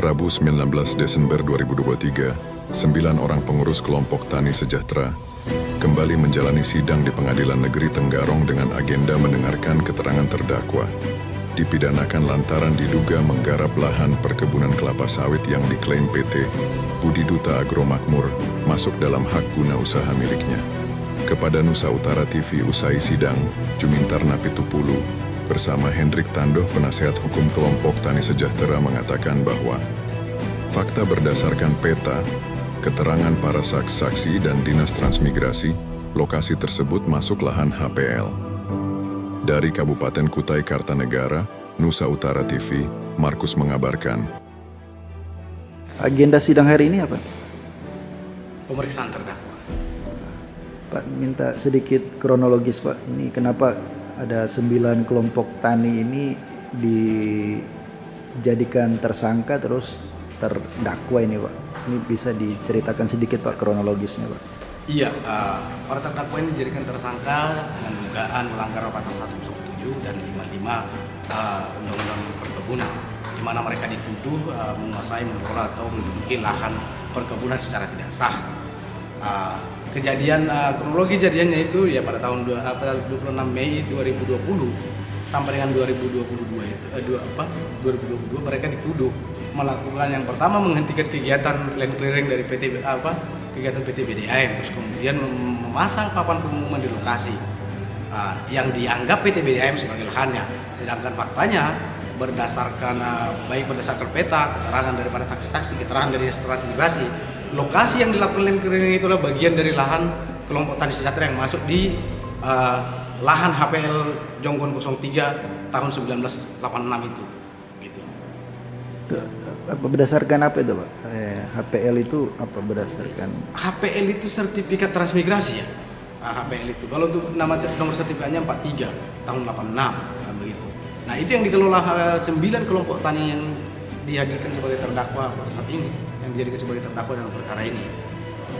Rabu 19 Desember 2023, 9 orang pengurus kelompok Tani Sejahtera kembali menjalani sidang di Pengadilan Negeri Tenggarong dengan agenda mendengarkan keterangan terdakwa. Dipidanakan lantaran diduga menggarap lahan perkebunan kelapa sawit yang diklaim PT Budi Duta Agro Makmur masuk dalam hak guna usaha miliknya. Kepada Nusa Utara TV usai sidang, Jumintar Napitupulu bersama Hendrik Tandoh, penasehat hukum kelompok Tani Sejahtera, mengatakan bahwa fakta berdasarkan peta, keterangan para saksi dan Dinas Transmigrasi, lokasi tersebut masuk lahan HPL. Dari Kabupaten Kutai Kartanegara, Nusa Utara TV, Markus mengabarkan. Agenda sidang hari ini apa? Pemeriksaan terdakwa. Pak, minta sedikit kronologis Pak. Ini kenapa ada 9 kelompok tani ini dijadikan tersangka terus terdakwa ini Pak? Ini bisa diceritakan sedikit Pak kronologisnya Pak? Iya, para terdakwa ini dijadikan tersangka dengan dugaan melanggar pasal 107 dan 55 Undang-Undang Perkebunan, di mana mereka dituduh menguasai, mengelola atau menduduki lahan perkebunan secara tidak sah. Kronologi kejadiannya itu ya pada tahun 26 Mei 2020 sampai dengan 2022 mereka dituduh melakukan yang pertama menghentikan kegiatan land clearing dari kegiatan PT BDAM, terus kemudian memasang papan pengumuman di lokasi yang dianggap PT BDAM sebagai lahannya, sedangkan faktanya berdasarkan peta, keterangan daripada saksi-saksi, keterangan dari Transmigrasi, lokasi yang dilakukan land clearing itulah bagian dari lahan kelompok Tani Sejahtera yang masuk di lahan HPL Jonggon 03 tahun 1986 itu. Gitu. Berdasarkan apa itu Pak? HPL itu apa berdasarkan? HPL itu sertifikat transmigrasi ya. HPL itu. Kalau untuk nomor sertifikatnya 43 tahun 86 begitu. Nah, itu yang dikelola 9 kelompok tani yang dihadirkan sebagai terdakwa pada saat ini, yang dijadikan sebagai terdakwa dalam perkara ini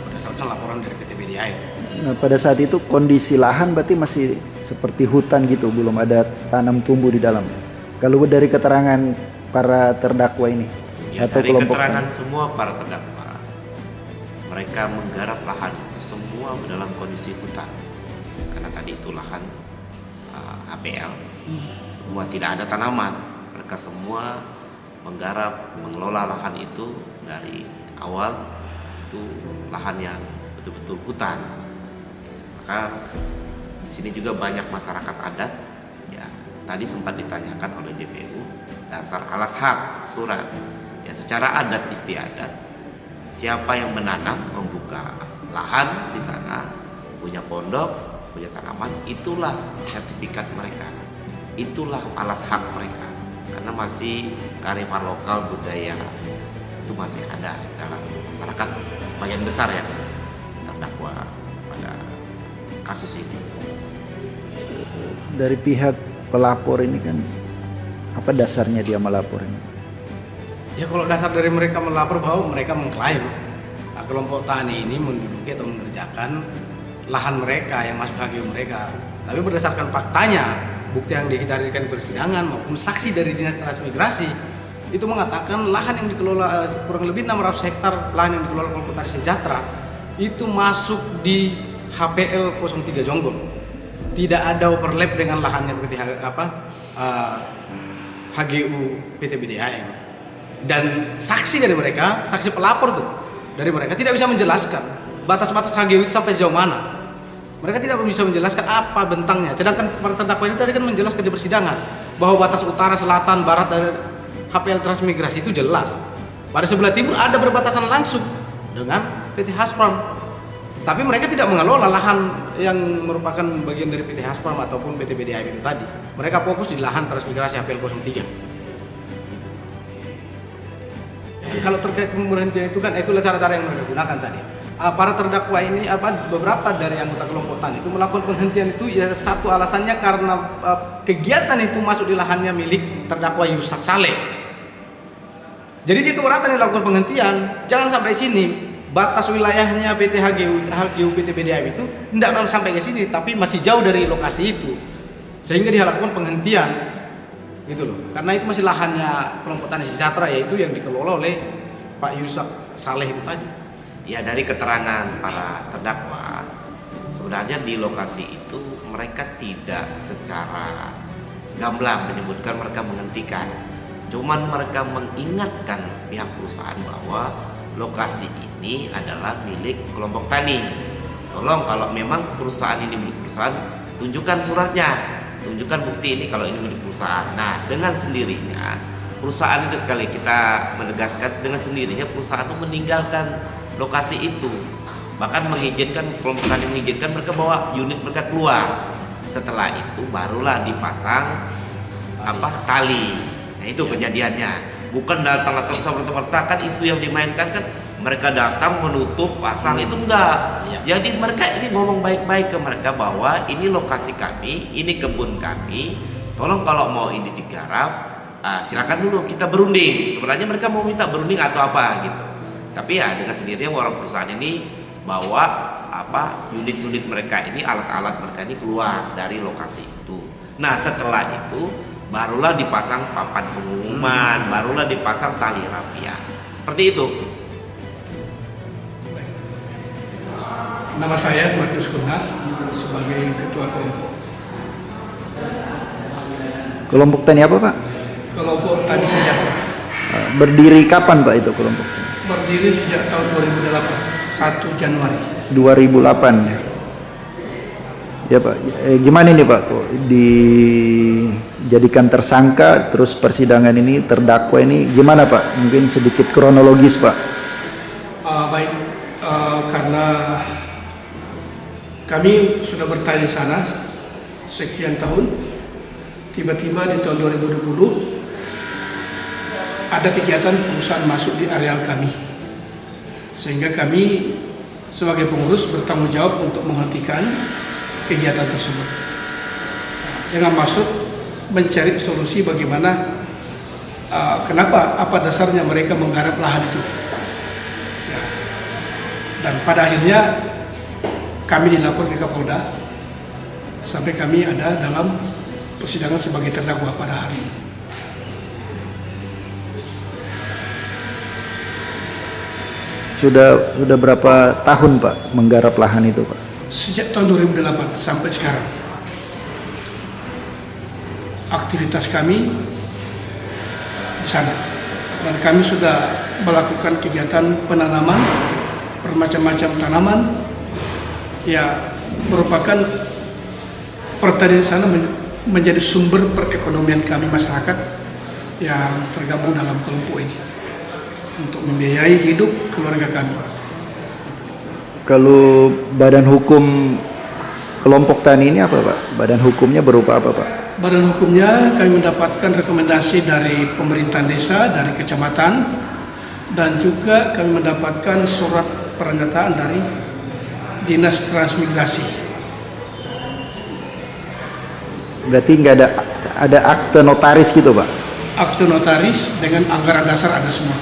berdasarkan laporan dari PT BDAM. Nah, pada saat itu kondisi lahan berarti masih seperti hutan gitu, belum ada tanam tumbuh di dalamnya. Kalau dari keterangan para terdakwa ini ya, atau dari kelompok keterangan tani, semua para terdakwa, mereka menggarap lahan itu semua dalam kondisi hutan, karena tadi itu lahan HPL, semua tidak ada tanaman. Mereka semua menggarap, mengelola lahan itu dari awal itu lahan yang betul-betul hutan. Maka di sini juga banyak masyarakat adat. Ya, tadi sempat ditanyakan oleh JPU dasar alas hak surat. Ya, secara adat istiadat, siapa yang menanam, membuka lahan di sana, punya pondok, punya tanaman, itulah sertifikat mereka. Itulah alas hak mereka. Karena masih kearifan lokal budaya itu masih ada dalam masyarakat sebagian besar ya terdakwa pada kasus ini. dari pihak pelapor ini kan apa dasarnya dia melapor ini? Ya, kalau dasar dari mereka melapor bahwa mereka mengklaim kelompok tani ini menduduki atau mengerjakan lahan mereka yang masuk HGU mereka. Tapi berdasarkan faktanya, bukti yang dihadirkan di persidangan maupun saksi dari Dinas Transmigrasi itu mengatakan lahan yang dikelola kurang lebih 600 hektar lahan yang dikelola kelompok Tani Sejahtera itu masuk di HPL 03 Jonggon. Tidak ada overlap dengan lahannya HGU PT BDAM. Dan saksi dari mereka, saksi pelapor tuh dari mereka tidak bisa menjelaskan batas-batas HGU itu sampai sejauh mana. Mereka tidak bisa menjelaskan apa bentangnya. Sedangkan para terdakwa ini tadi kan menjelaskan di persidangan bahwa batas utara, selatan, barat dari HPL Transmigrasi itu jelas. Pada sebelah timur ada berbatasan langsung dengan PT Haspram. Tapi mereka tidak mengelola lahan yang merupakan bagian dari PT Haspram ataupun PT BDAM itu tadi. Mereka fokus di lahan Transmigrasi HPL 03. Kalau terkait pemberhentian itu kan itulah cara-cara yang mereka gunakan tadi. Para terdakwa ini beberapa dari anggota kelompok tani itu melakukan penghentian itu ya satu alasannya karena kegiatan itu masuk di lahannya milik terdakwa Yusak Saleh. Jadi dia keberatan dilakukan penghentian, jangan sampai sini. Batas wilayahnya PT HGU PT BDAM itu tidak sampai ke sini, tapi masih jauh dari lokasi itu, sehingga dia lakukan penghentian. gitu loh. Karena itu masih lahannya kelompok tani sejahtera, yaitu yang dikelola oleh Pak Yusak Saleh itu tadi. Ya, dari keterangan para terdakwa, sebenarnya di lokasi itu mereka tidak secara gamblang menyebutkan mereka menghentikan. Cuman mereka mengingatkan pihak perusahaan bahwa lokasi ini adalah milik kelompok tani. Tolong kalau memang perusahaan ini milik perusahaan, tunjukkan suratnya, tunjukkan bukti ini kalau ini milik perusahaan. Nah, dengan sendirinya perusahaan itu, sekali kita menegaskan, dengan sendirinya perusahaan itu meninggalkan lokasi itu, bahkan mengizinkan kelompok tani mengizinkan mereka bawa unit mereka keluar. Setelah itu barulah dipasang tali. Nah, itu kejadiannya. Bukan datang-datang serta-merta, kan isu yang dimainkan kan mereka datang menutup pasang, itu enggak. Jadi mereka ini ngomong baik-baik ke mereka bahwa ini lokasi kami, ini kebun kami, tolong kalau mau ini digarap, silakan dulu kita berunding. Sebenarnya mereka mau minta berunding atau apa gitu. Tapi ya dengan sendirinya orang perusahaan ini bawa unit-unit mereka ini, alat-alat mereka ini keluar dari lokasi itu. Nah, setelah itu barulah dipasang papan pengumuman, barulah dipasang tali rapia. Seperti itu. Nama saya Matius Kurna sebagai ketua kelompok. Kelompok tani apa Pak? Kelompok Tani Sejahtera. Berdiri kapan Pak itu kelompok? Berdiri sejak tahun 2008, 1 Januari. 2008 ya Pak. Gimana ini Pak, kok dijadikan tersangka, terus persidangan ini terdakwa ini gimana Pak? Mungkin sedikit kronologis Pak. Baik, karena kami sudah bertani di sana sekian tahun, tiba-tiba di tahun 2020 ada kegiatan perusahaan masuk di areal kami, sehingga kami sebagai pengurus bertanggung jawab untuk menghentikan kegiatan tersebut dengan maksud mencari solusi bagaimana, kenapa, apa dasarnya mereka menggarap lahan itu ya. Dan pada akhirnya kami dilapor ke Kapolda sampai kami ada dalam persidangan sebagai terdakwa pada hari ini. Sudah berapa tahun Pak menggarap lahan itu Pak? Sejak tahun 2008 sampai sekarang aktivitas kami di sana, dan kami sudah melakukan kegiatan penanaman bermacam-macam tanaman ya, merupakan pertanian di sana menjadi sumber perekonomian kami, masyarakat yang tergabung dalam kelompok ini, untuk membiayai hidup keluarga kami. Kalau badan hukum kelompok tani ini apa Pak? Badan hukumnya berupa apa Pak? Badan hukumnya kami mendapatkan rekomendasi dari pemerintahan desa, dari kecamatan, dan juga kami mendapatkan surat pernyataan dari Dinas Transmigrasi. Berarti nggak ada akte notaris gitu Pak? Akte notaris dengan anggaran dasar ada semua.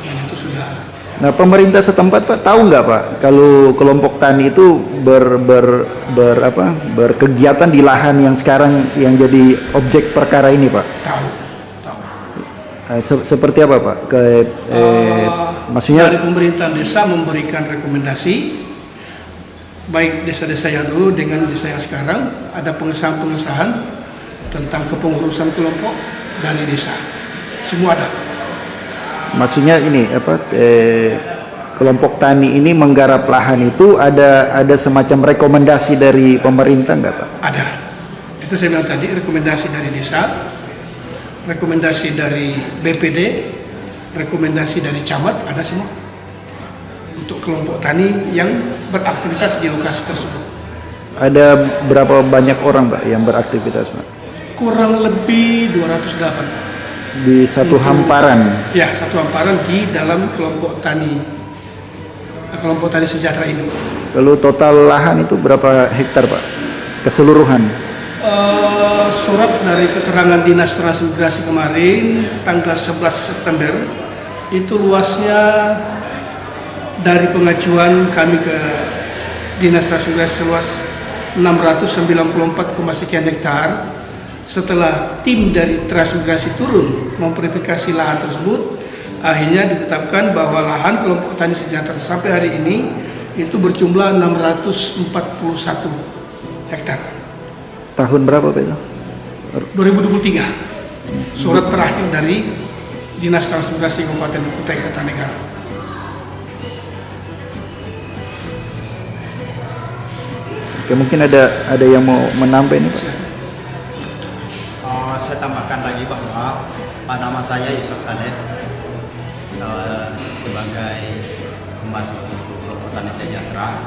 Dan itu sudah. Nah, pemerintah setempat Pak tahu nggak Pak kalau kelompok tani itu berkegiatan di lahan yang sekarang yang jadi objek perkara ini Pak? Tahu. Seperti apa Pak? Maksudnya dari pemerintahan desa memberikan rekomendasi, baik desa-desa yang dulu dengan desa yang sekarang, ada pengesahan-pengesahan tentang kepengurusan kelompok dari desa. Semua ada. maksudnya ini kelompok tani ini menggarap lahan itu ada semacam rekomendasi dari pemerintah nggak Pak? Ada. Itu saya bilang tadi, rekomendasi dari desa, rekomendasi dari BPD, rekomendasi dari camat, ada semua untuk kelompok tani yang beraktivitas di lokasi tersebut. Ada berapa banyak orang Pak yang beraktivitas Pak? Kurang lebih 208. Di satu hamparan? Ya, satu hamparan di dalam kelompok tani sejahtera itu. Lalu total lahan itu berapa hektar Pak? Keseluruhan? Surat dari keterangan Dinas Transmigrasi kemarin tanggal 11 September itu luasnya dari pengajuan kami ke Dinas Transmigrasi seluas 694, sekian hektar, Setelah tim dari transmigrasi turun memverifikasi lahan tersebut, akhirnya ditetapkan bahwa lahan kelompok tani sejahtera sampai hari ini itu berjumlah 641 hektar. Tahun berapa Pak itu? 2023, surat terakhir dari Dinas Transmigrasi Kabupaten Kutai Kartanegara. Oke, mungkin ada yang mau menambah ini Pak? Saya tambahkan lagi bahwa nama saya Yusuf Saleh sebagai Humas Kelompok Tani Sejahtera.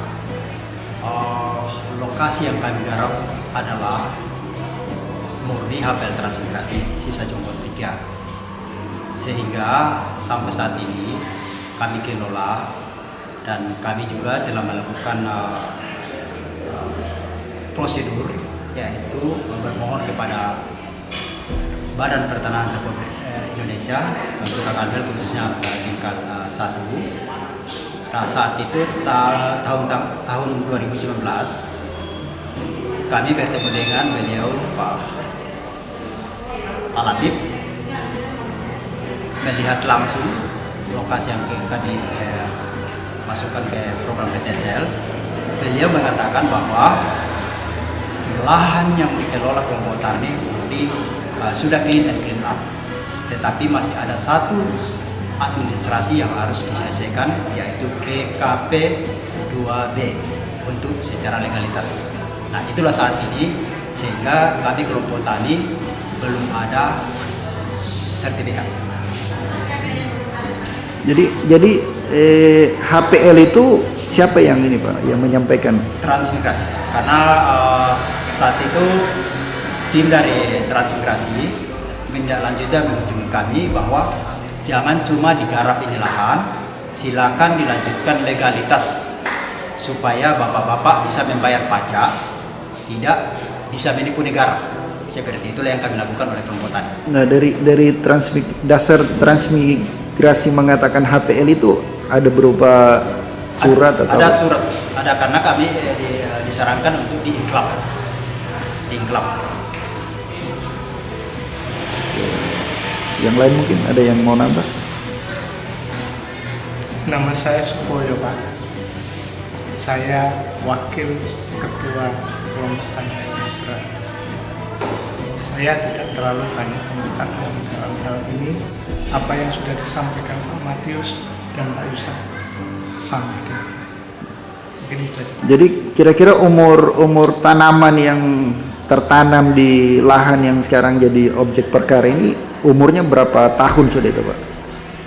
Lokasi yang kami garap adalah murni HPL Transmigrasi sisa Jonggol 3, sehingga sampai saat ini kami kelola dan kami juga telah melakukan prosedur, yaitu bermohon kepada Badan Pertanahan Republik Indonesia untuk HKBL khususnya tingkat 1. Nah, saat itu tahun 2019 kami bertemu dengan beliau Pak Latif, melihat langsung lokasi yang kami masukkan ke program PTSL. Beliau mengatakan bahwa lahan yang dikelola kelompok tani sudah clean and clean up, tetapi masih ada satu administrasi yang harus diselesaikan, yaitu PKP 2B untuk secara legalitas. Nah, itulah saat ini sehingga kami kelompok tani belum ada sertifikat. Jadi HPL itu siapa yang ini Pak yang menyampaikan? Transmigrasi, karena saat itu tim dari Transmigrasi menindaklanjuti mengunjungi kami bahwa jangan cuma digarap ini lahan, silakan dilanjutkan legalitas supaya bapak-bapak bisa membayar pajak, tidak bisa menipu negara. Seperti itulah yang kami lakukan oleh kelompok tani. Nah, dari dasar transmigrasi mengatakan HPL itu ada berupa surat atau ada surat, ada, karena kami disarankan untuk diinklap. Yang lain mungkin ada yang mau nambah? Nama saya Supoyo Pak. Saya Wakil Ketua Kelompok Tani Sejahtera. Saya tidak terlalu banyak komentar dalam hal ini. Apa yang sudah disampaikan Pak Matius dan Pak Yusuf sama dengan saya. Mungkin itu aja. Jadi kira-kira umur tanaman yang tertanam di lahan yang sekarang jadi objek perkara ini umurnya berapa tahun sudah itu Pak?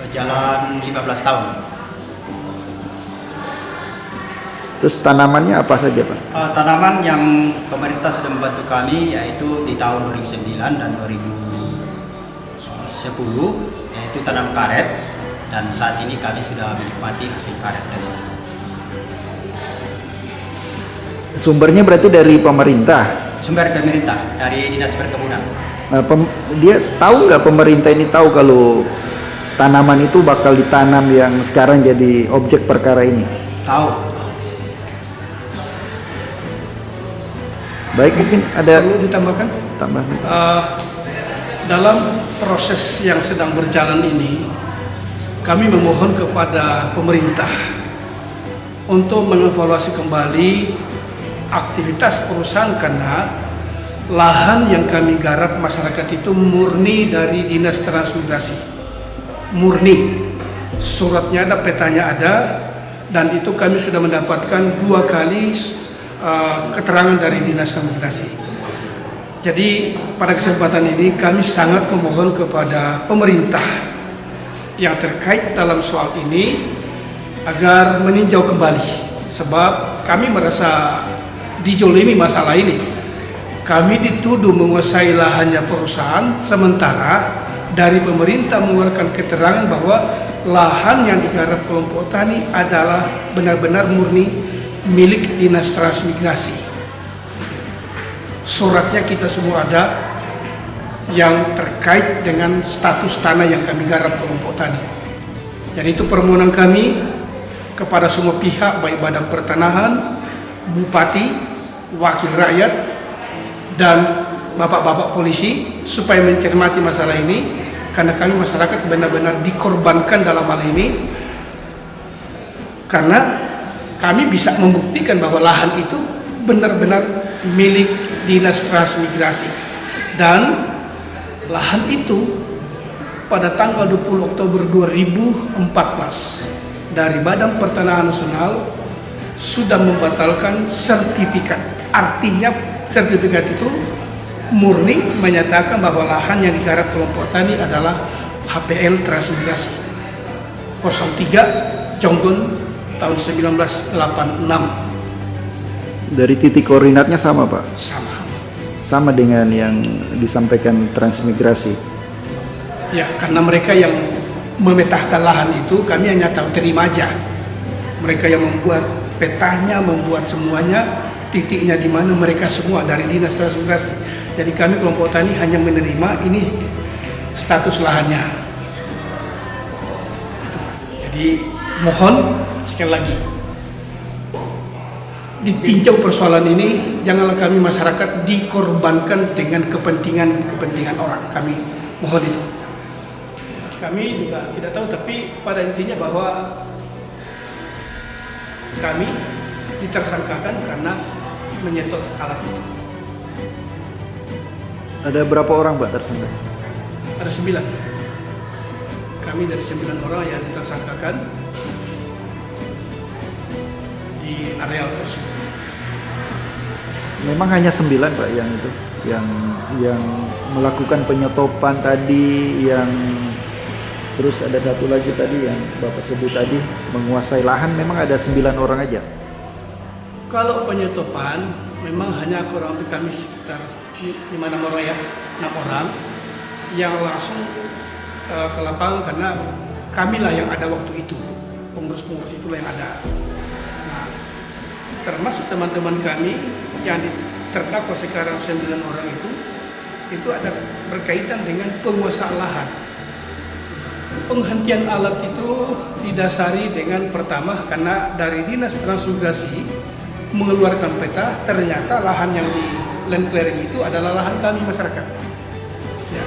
Berjalan 15 tahun. Terus tanamannya apa saja Pak? Tanaman yang pemerintah sudah membantu kami yaitu di tahun 2009 dan 2010 yaitu tanam karet, dan saat ini kami sudah menikmati hasil karet tersebut. Sumbernya berarti dari pemerintah? Sumber pemerintah dari Dinas Perkebunan. Nah, dia tahu nggak pemerintah ini tahu kalau tanaman itu bakal ditanam yang sekarang jadi objek perkara ini? Tahu. Baik, mungkin ada Perlu ditambahkan? tambah. Dalam proses yang sedang berjalan ini, kami memohon kepada pemerintah untuk mengevaluasi kembali aktivitas perusahaan, karena lahan yang kami garap masyarakat itu murni dari Dinas Transmigrasi. Murni. Suratnya ada, petanya ada, dan itu kami sudah mendapatkan 2 kali keterangan dari Dinas Transmigrasi. Jadi pada kesempatan ini kami sangat memohon kepada pemerintah yang terkait dalam soal ini agar meninjau kembali, sebab kami merasa dijolimi masalah ini. Kami dituduh menguasai lahannya perusahaan, sementara dari pemerintah mengeluarkan keterangan bahwa lahan yang digarap kelompok tani adalah benar-benar murni milik Dinas Transmigrasi. Suratnya kita semua ada yang terkait dengan status tanah yang kami garap kelompok tani. Jadi itu permohonan kami kepada semua pihak, baik Badan Pertanahan, Bupati, Wakil Rakyat, dan bapak-bapak polisi supaya mencermati masalah ini, karena kami masyarakat benar-benar dikorbankan dalam hal ini, karena kami bisa membuktikan bahwa lahan itu benar-benar milik Dinas Transmigrasi, dan lahan itu pada tanggal 20 Oktober 2014 dari Badan Pertanahan Nasional sudah membatalkan sertifikat. Artinya sertifikat itu murni menyatakan bahwa lahan yang digarap kelompok tani adalah HPL Transmigrasi 03 Jonggon tahun 1986. Dari titik koordinatnya sama Pak? Sama. Sama dengan yang disampaikan Transmigrasi? Ya, karena mereka yang memetahkan lahan itu, kami hanya tahu terima aja. Mereka yang membuat petanya, membuat semuanya, titiknya di mana, mereka semua dari Dinas Transmigrasi. Jadi kami kelompok tani hanya menerima ini status lahannya. Jadi mohon sekali lagi ditinjau persoalan ini, janganlah kami masyarakat dikorbankan dengan kepentingan orang. Kami mohon itu. Kami juga tidak tahu, tapi pada intinya bahwa kami ditersangkakan karena menyetor alat itu. Ada berapa orang Pak tersangka? Ada 9. Kami dari 9 orang yang ditersangkakan di areal tersebut. Memang hanya 9 Pak yang itu, yang melakukan penyetopan tadi, yang terus ada satu lagi tadi yang Bapak sebut tadi menguasai lahan, memang ada 9 orang aja. Kalau penyetopan memang hanya kurang lebih kami sekitar 5 orang ya, 6 orang yang langsung ke lapangan, karena kamilah yang ada waktu itu, pengurus-pengurus itulah yang ada. Nah, termasuk teman-teman kami yang terdakwa sekarang 9 orang itu ada berkaitan dengan penguasaan lahan. Penghentian alat itu didasari dengan pertama karena dari Dinas Transmigrasi mengeluarkan peta, ternyata lahan yang di land clearing itu adalah lahan kami masyarakat. Ya.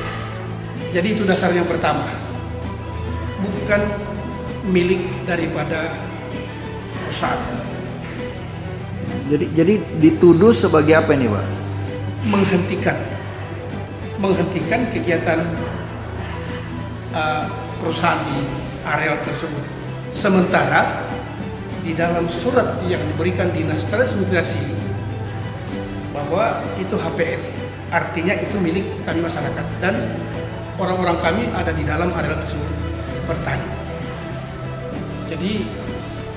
Jadi itu dasar yang pertama, bukan milik daripada perusahaan. Jadi dituduh sebagai apa ini Pak? Menghentikan kegiatan perusahaan di areal tersebut. Sementara di dalam surat yang diberikan Dinas Transmigrasi bahwa itu HPL, artinya itu milik kami masyarakat dan orang-orang kami ada di dalam areal tersebut bertani. Jadi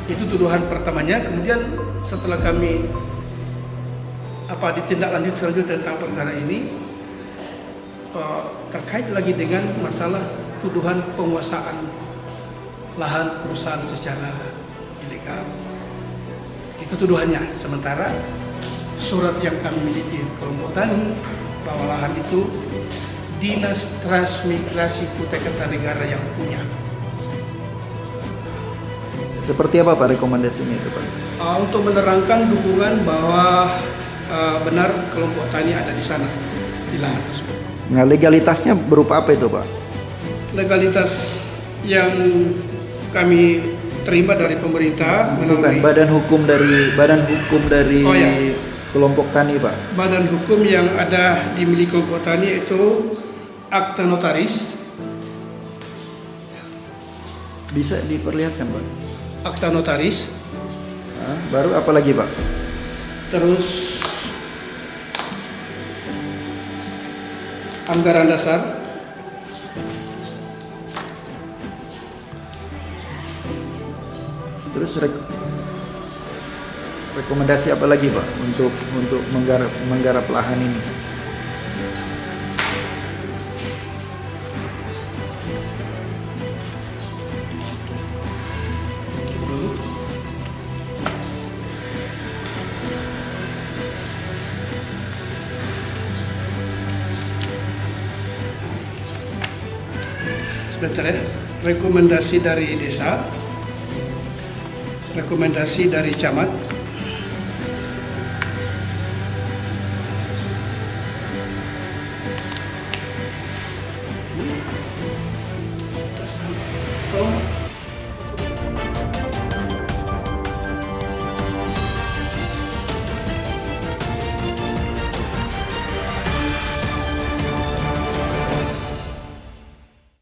itu tuduhan pertamanya. Kemudian setelah kami ditindaklanjut selanjutnya tentang perkara ini, terkait lagi dengan masalah tuduhan penguasaan lahan perusahaan secara ilegal. Itu tuduhannya. Sementara surat yang kami miliki kelompok tani bahwa lahan itu Dinas Transmigrasi Kutai Kartanegara yang punya. Seperti apa Pak rekomendasinya itu Pak? Untuk menerangkan dukungan bahwa benar kelompok tani ada di sana, di lahan tersebut. Nah, legalitasnya berupa apa itu Pak? Legalitas yang kami terima dari pemerintah Bukan, badan hukum dari Oh, ya. kelompok tani Pak. Badan hukum yang ada dimiliki kelompok tani itu akta notaris. Bisa diperlihatkan Pak? Akta notaris. Nah, baru apa lagi Pak? Terus anggaran dasar. Terus rekomendasi apa lagi Pak untuk menggarap lahan ini? Sebentar ya. Rekomendasi dari desa, rekomendasi dari camat,